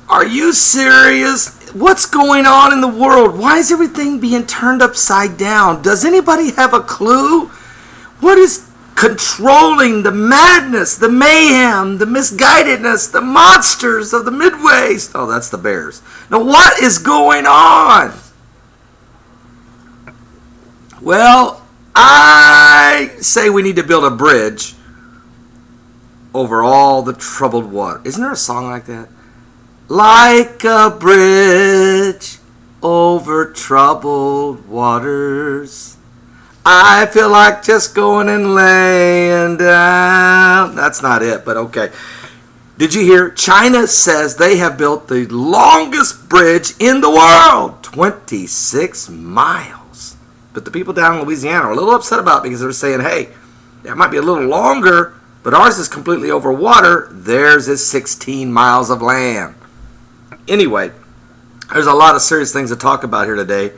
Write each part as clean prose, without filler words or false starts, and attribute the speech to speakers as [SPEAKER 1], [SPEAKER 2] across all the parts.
[SPEAKER 1] Are you serious? What's going on in the world? Why is everything being turned upside down? Does anybody have a clue? What is controlling the madness, the mayhem, the misguidedness, the monsters of the Midways? Oh, that's the bears. Now, what is going on? Well, I say we need to build a bridge over all the troubled water. Isn't there a song like that? Like a bridge over troubled waters, I feel like just going and laying down. That's not it, but okay. Did you hear? China says they have built the longest bridge in the world, 26 miles. But the people down in Louisiana are a little upset about it because they're saying, hey, that might be a little longer, but ours is completely over water. Theirs is 16 miles of land. Anyway, there's a lot of serious things to talk about here today.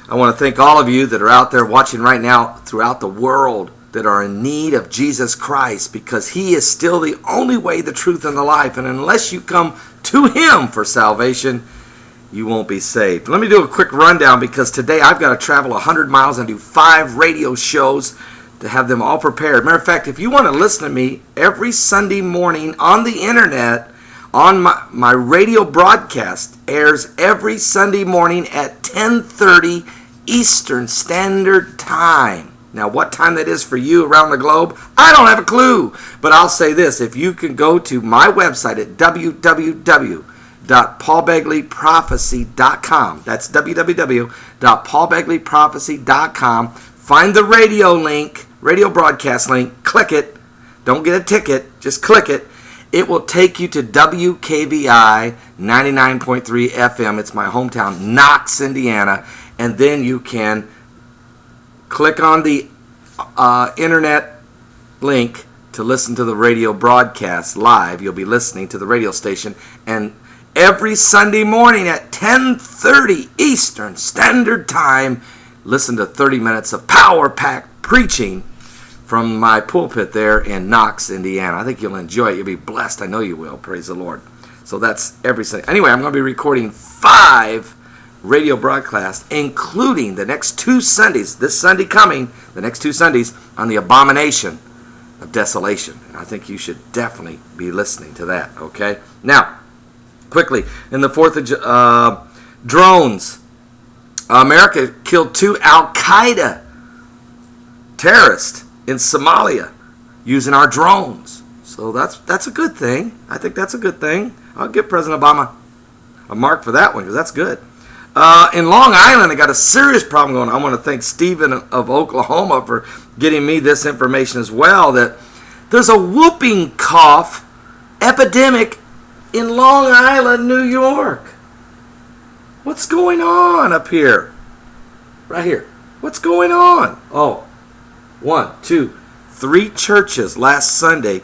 [SPEAKER 1] I want to thank all of you that are out there watching right now throughout the world that are in need of Jesus Christ, because he is still the only way, the truth, and the life. And unless you come to him for salvation, you won't be saved. Let me do a quick rundown, because today I've got to travel 100 miles and do 5 radio shows to have them all prepared. Matter of fact, if you want to listen to me every Sunday morning on the internet, on my radio broadcast airs every Sunday morning at 10:30 Eastern Standard Time. Now, what time that is for you around the globe, I don't have a clue. But I'll say this: if you can go to my website at www.paulbegleyprophecy.com, that's www.paulbegleyprophecy.com, find the radio link, radio broadcast link, click it. Don't get a ticket, just click it. It will take you to WKVI 99.3 FM. It's my hometown, Knox, Indiana. And then you can click on the internet link to listen to the radio broadcast live. You'll be listening to the radio station. And every Sunday morning at 10:30 Eastern Standard Time, listen to 30 minutes of power-packed preaching from my pulpit there in Knox, Indiana. I think you'll enjoy it. You'll be blessed. I know you will. Praise the Lord. So that's every Sunday. Anyway, I'm going to be recording 5 radio broadcasts, including the next 2 Sundays, this Sunday coming, the next 2 Sundays, on the abomination of desolation. I think you should definitely be listening to that, okay? Now, quickly, in the 4th of drones, America killed 2 Al-Queada terrorists in Somalia using our drones. So that's a good thing. I think that's a good thing. I'll give President Obama a mark for that one, because that's good. In Long Island, they got a serious problem going on. I want to thank Stephen of Oklahoma for getting me this information as well, that there's a whooping cough epidemic in Long Island, New York. What's going on up here? Right here. What's going on? Oh, 1, 2, 3 churches last Sunday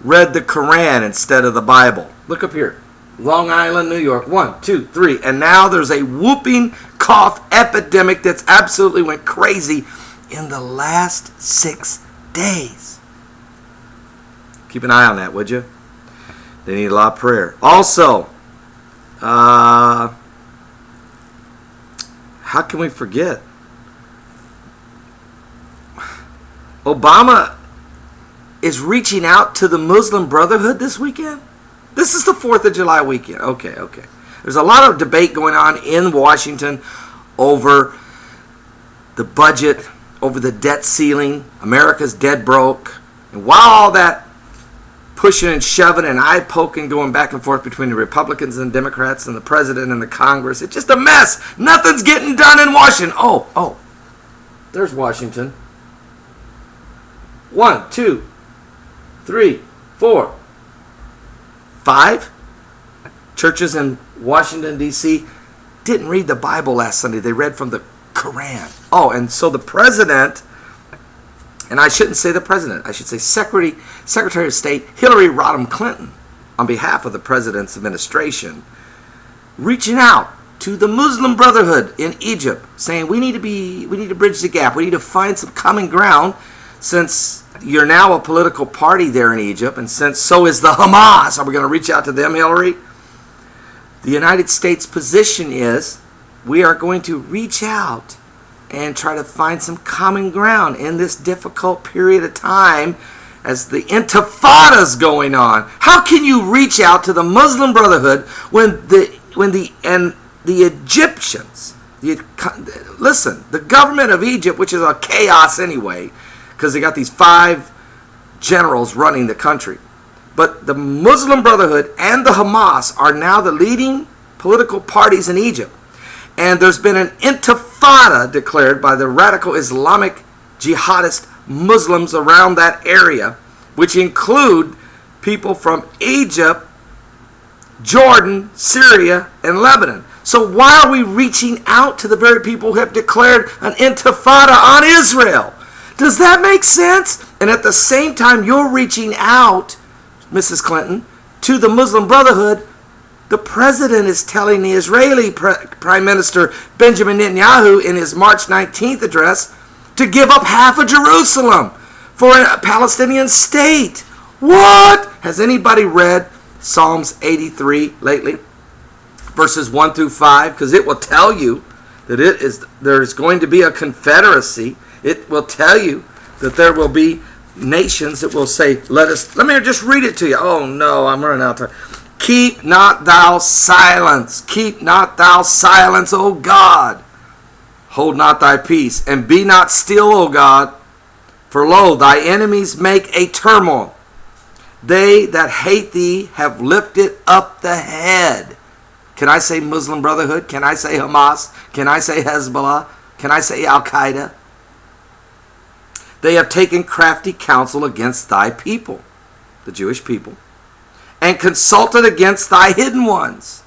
[SPEAKER 1] read the Quran instead of the Bible. Look up here. Long Island, New York. 1, 2, 3. And now there's a whooping cough epidemic that's absolutely went crazy in the last 6 days. Keep an eye on that, would you? They need a lot of prayer. Also, how can we forget? Obama is reaching out to the Muslim Brotherhood this weekend. This is the 4th of July weekend. Okay. There's a lot of debate going on in Washington over the budget, over the debt ceiling. America's dead broke. And while all that pushing and shoving and eye poking going back and forth between the Republicans and Democrats and the president and the Congress, it's just a mess. Nothing's getting done in Washington. Oh, there's Washington. 1, 2, 3, 4, 5 churches in Washington, D.C. didn't read the Bible last Sunday. They read from the Quran. Oh, and so the president, and I shouldn't say the president, I should say Secretary of State Hillary Rodham Clinton, on behalf of the president's administration, reaching out to the Muslim Brotherhood in Egypt, saying we need to bridge the gap. We need to find some common ground, since you're now a political party there in Egypt, and since so is the Hamas. Are we going to reach out to them, Hillary? The United States position is we are going to reach out and try to find some common ground in this difficult period of time as the intifada's going on. How can you reach out to the Muslim Brotherhood when the Egyptians, listen, the government of Egypt, which is a chaos anyway, because they got these 5 generals running the country. But the Muslim Brotherhood and the Hamas are now the leading political parties in Egypt. And there's been an intifada declared by the radical Islamic jihadist Muslims around that area, which include people from Egypt, Jordan, Syria, and Lebanon. So why are we reaching out to the very people who have declared an intifada on Israel? Does that make sense? And at the same time, you're reaching out, Mrs. Clinton, to the Muslim Brotherhood. The president is telling the Israeli Prime Minister Benjamin Netanyahu in his March 19th address to give up half of Jerusalem for a Palestinian state. What? Has anybody read Psalms 83 lately? Verses 1 through 5? Because it will tell you that there's going to be a confederacy. It will tell you that there will be nations that will say, let me just read it to you. Oh no, I'm running out of time. Keep not thou silence. Keep not thou silence, O God. Hold not thy peace, and be not still, O God. For lo, thy enemies make a turmoil. They that hate thee have lifted up the head. Can I say Muslim Brotherhood? Can I say Hamas? Can I say Hezbollah? Can I say Al-Queada? They have taken crafty counsel against thy people, the Jewish people, and consulted against thy hidden ones.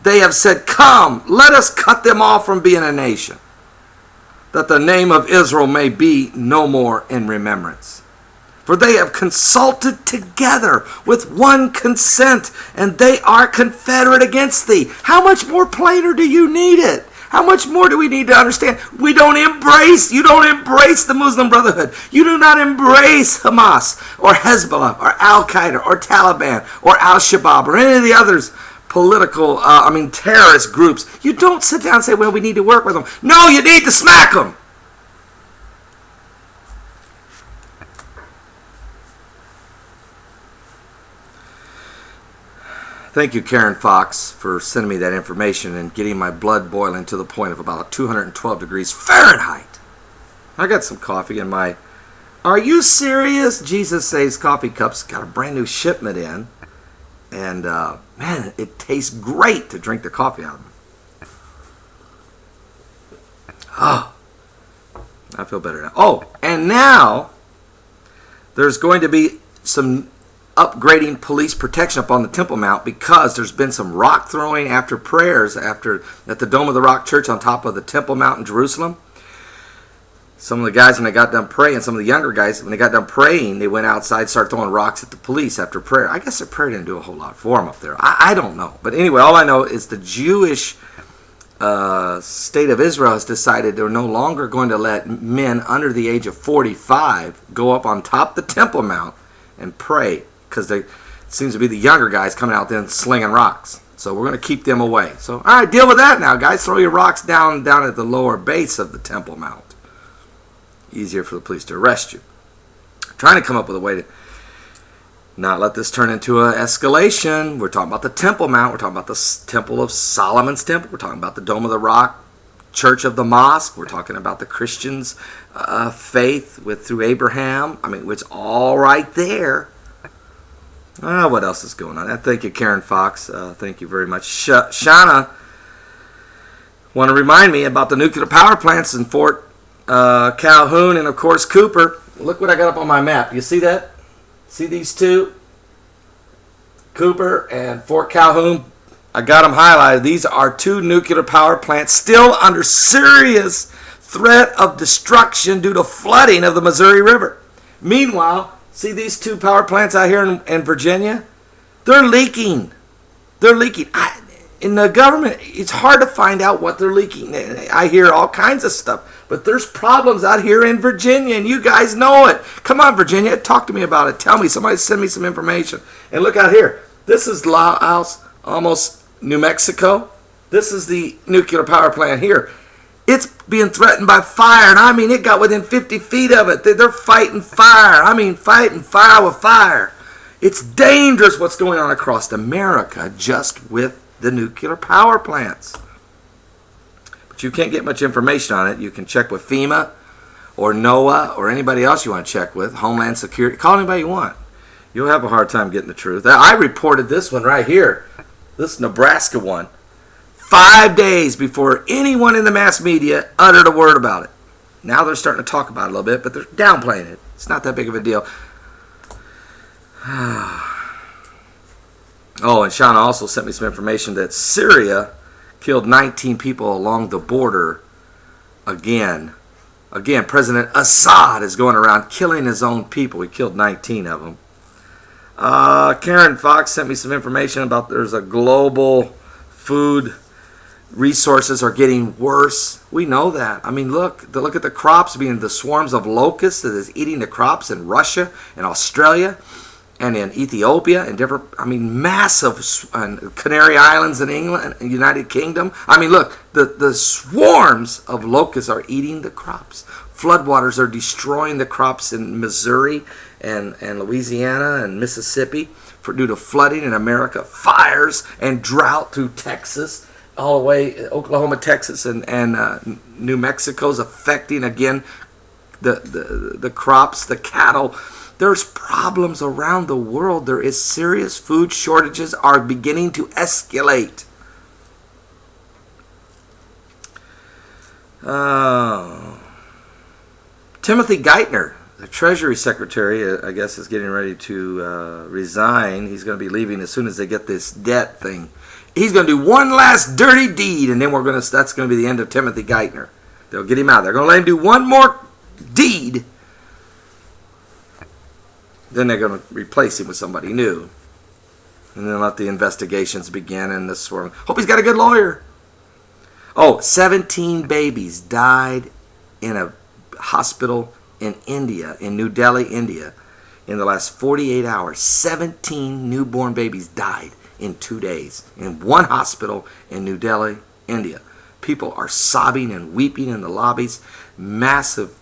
[SPEAKER 1] They have said, come, let us cut them off from being a nation, that the name of Israel may be no more in remembrance. For they have consulted together with one consent, and they are confederate against thee. How much more plainer do you need it? How much more do we need to understand? You don't embrace the Muslim Brotherhood. You do not embrace Hamas or Hezbollah or Al-Queada or Taliban or Al-Shabaab or any of the others political, terrorist groups. You don't sit down and say, well, we need to work with them. No, you need to smack them. Thank you, Karen Fox, for sending me that information and getting my blood boiling to the point of about 212 degrees Fahrenheit. I got some coffee in my... Are you serious? Jesus Saves Coffee Cups got a brand new shipment in. And, man, it tastes great to drink the coffee out of them. Oh, I feel better now. Oh, and now there's going to be some upgrading police protection up on the Temple Mount because there's been some rock throwing after prayers at the Dome of the Rock Church on top of the Temple Mount in Jerusalem. Some of the guys, when they got done praying, some of the younger guys, when they got done praying, they went outside, started throwing rocks at the police after prayer. I guess their prayer didn't do a whole lot for them up there. I don't know. But anyway, all I know is the Jewish state of Israel has decided they're no longer going to let men under the age of 45 go up on top of the Temple Mount and pray, because it seems to be the younger guys coming out there and slinging rocks. So we're going to keep them away. So, all right, deal with that now, guys. Throw your rocks down at the lower base of the Temple Mount. Easier for the police to arrest you. Trying to come up with a way to not let this turn into an escalation. We're talking about the Temple Mount. We're talking about the Temple of Solomon's Temple. We're talking about the Dome of the Rock, Church of the Mosque. We're talking about the Christians' faith through Abraham. It's all right there. What else is going on? Thank you, Karen Fox. Thank you very much. Shauna want to remind me about the nuclear power plants in Fort Calhoun and, of course, Cooper. Look what I got up on my map. You see that? See these two? Cooper and Fort Calhoun. I got them highlighted. These are two nuclear power plants still under serious threat of destruction due to flooding of the Missouri River. Meanwhile, see these two power plants out here in Virginia? They're leaking. They're leaking. In the government, it's hard to find out what they're leaking. I hear all kinds of stuff. But there's problems out here in Virginia, and you guys know it. Come on, Virginia, talk to me about it. Tell me. Somebody send me some information. And look out here. This is almost New Mexico. This is the nuclear power plant here. It's being threatened by fire, and I mean, it got within 50 feet of it. They're fighting fire. I mean, fighting fire with fire. It's dangerous what's going on across America just with the nuclear power plants. But you can't get much information on it. You can check with FEMA or NOAA or anybody else you want to check with, Homeland Security. Call anybody you want. You'll have a hard time getting the truth. I reported this one right here, this Nebraska one, 5 days before anyone in the mass media uttered a word about it. Now they're starting to talk about it a little bit, but they're downplaying it. It's not that big of a deal. Oh, and Shauna also sent me some information that Syria killed 19 people along the border again. Again, President Assad is going around killing his own people. He killed 19 of them. Karen Fox sent me some information about there's a global food resources are getting worse. We know that. I mean, look at the crops being the swarms of locusts that is eating the crops in Russia and Australia and in Ethiopia and different, I mean, massive, Canary Islands in England and United Kingdom. I mean, look, the swarms of locusts are eating the crops. Floodwaters are destroying the crops in Missouri and Louisiana and Mississippi due to flooding in America, fires and drought through Texas, all the way Oklahoma, Texas, and New Mexico is affecting again the crops, the cattle. There's problems around the world. There is serious food shortages are beginning to escalate. Timothy Geithner, the Treasury Secretary, I guess, is getting ready to resign. He's going to be leaving as soon as they get this debt thing. He's going to do one last dirty deed, and then that's going to be the end of Timothy Geithner. They'll get him out. They're going to let him do one more deed. Then they're going to replace him with somebody new. And then let the investigations begin and this sort of... Hope he's got a good lawyer. Oh, 17 babies died in a hospital in India, in New Delhi, India, in the last 48 hours. 17 newborn babies died in 2 days in one hospital in New Delhi, India. People are sobbing and weeping in the lobbies. Massive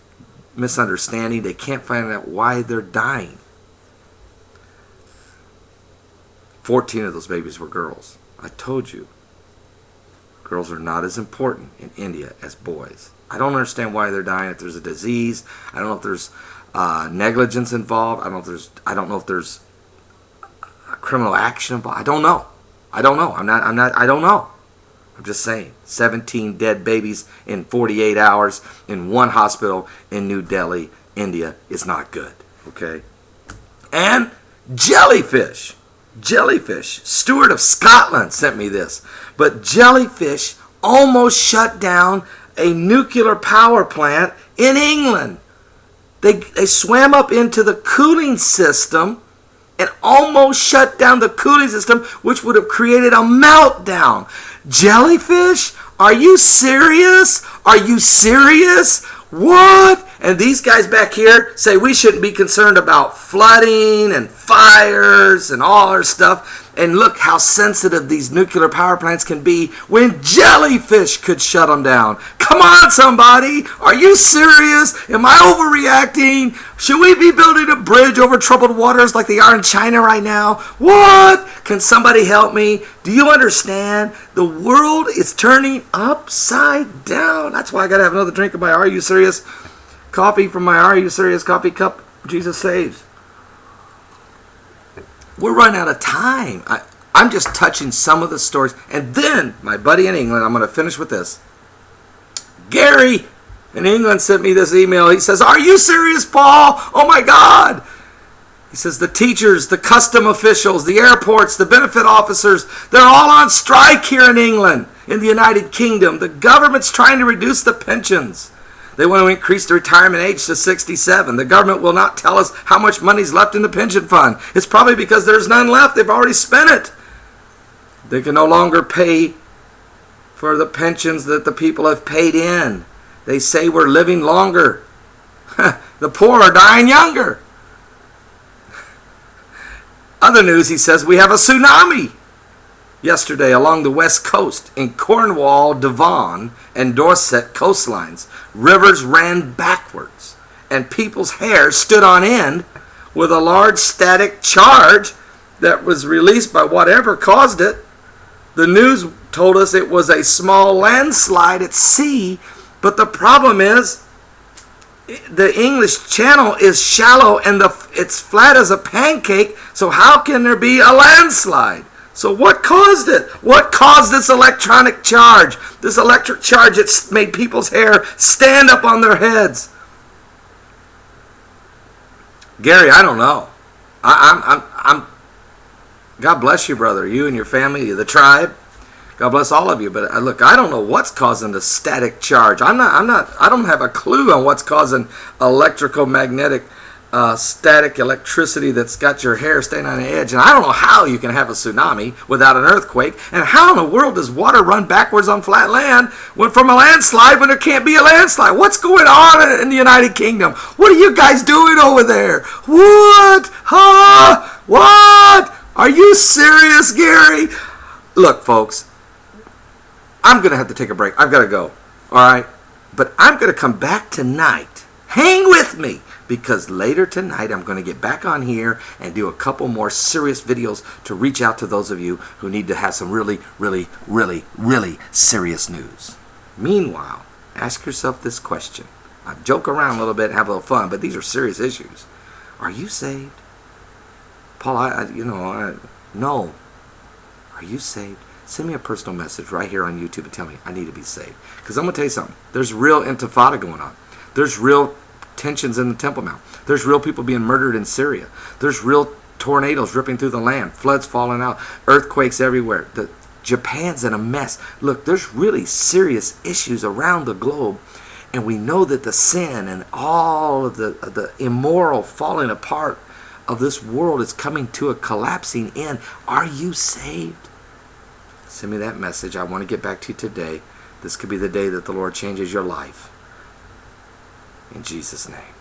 [SPEAKER 1] misunderstanding. They can't find out why they're dying. 14 of those babies were girls. I told you, girls are not as important in India as boys. I don't understand why they're dying. If there's a disease, I don't know if there's negligence involved. I don't know if there's criminal action involved. I don't know. I don't know. I'm just saying. 17 dead babies in 48 hours in one hospital in New Delhi, India is not good. Okay? And jellyfish. Stewart of Scotland sent me this. But jellyfish almost shut down a nuclear power plant in England. They swam up into the cooling system and almost shut down the cooling system, which would have created a meltdown. Jellyfish? Are you serious? What? And these guys back here say we shouldn't be concerned about flooding and fires and all our stuff. And look how sensitive these nuclear power plants can be when jellyfish could shut them down. Come on, somebody. Are you serious? Am I overreacting? Should we be building a bridge over troubled waters like they are in China right now? What? Can somebody help me? Do you understand? The world is turning upside down. That's why I got to have another drink of my Are You Serious coffee from my Are You Serious coffee cup. Jesus saves. We're running out of time. I'm just touching some of the stories. And then, my buddy in England, I'm going to finish with this. Gary in England sent me this email. He says, "Are you serious, Paul? Oh my God." He says, the teachers, the custom officials, the airports, the benefit officers, they're all on strike here in England, in the United Kingdom. The government's trying to reduce the pensions. They want to increase the retirement age to 67. The government will not tell us how much money's left in the pension fund. It's probably because there's none left. They've already spent it. They can no longer pay for the pensions that the people have paid in. They say we're living longer. The poor are dying younger. Other news, he says, we have a tsunami. yesterday along the west coast in Cornwall, Devon, and Dorset coastlines. Rivers ran backwards, and people's hair stood on end with a large static charge that was released by whatever caused it. The news told us it was a small landslide at sea, but the problem is the English Channel is shallow and it's flat as a pancake, so how can there be a landslide? So what caused it? What caused this electronic charge? This electric charge that made people's hair stand up on their heads? Gary, I don't know. I'm God bless you, brother. You and your family, the tribe. God bless all of you. But look, I don't know what's causing the static charge. I don't have a clue on what's causing electromagnetic static electricity that's got your hair staying on the edge. And I don't know how you can have a tsunami without an earthquake. And how in the world does water run backwards on flat land from a landslide when there can't be a landslide? What's going on in the United Kingdom? What are you guys doing over there? What? Huh? What? Are you serious, Gary? Look, folks, I'm going to have to take a break. I've got to go. All right? But I'm going to come back tonight. Hang with me, because later tonight I'm going to get back on here and do a couple more serious videos to reach out to those of you who need to have some really, really, really, really serious news. Meanwhile, ask yourself this question. I joke around a little bit and have a little fun, but these are serious issues. Are you saved? Paul, no. Are you saved? Send me a personal message right here on YouTube and tell me I need to be saved. Because I'm going to tell you something. There's real intifada going on. There's real tensions in the Temple Mount. There's real people being murdered in Syria. There's real tornadoes ripping through the land. Floods falling out. Earthquakes everywhere. Japan's in a mess. Look, there's really serious issues around the globe. And we know that the sin and all of the immoral falling apart of this world is coming to a collapsing end. Are you saved? Send me that message. I want to get back to you today. This could be the day that the Lord changes your life. In Jesus' name.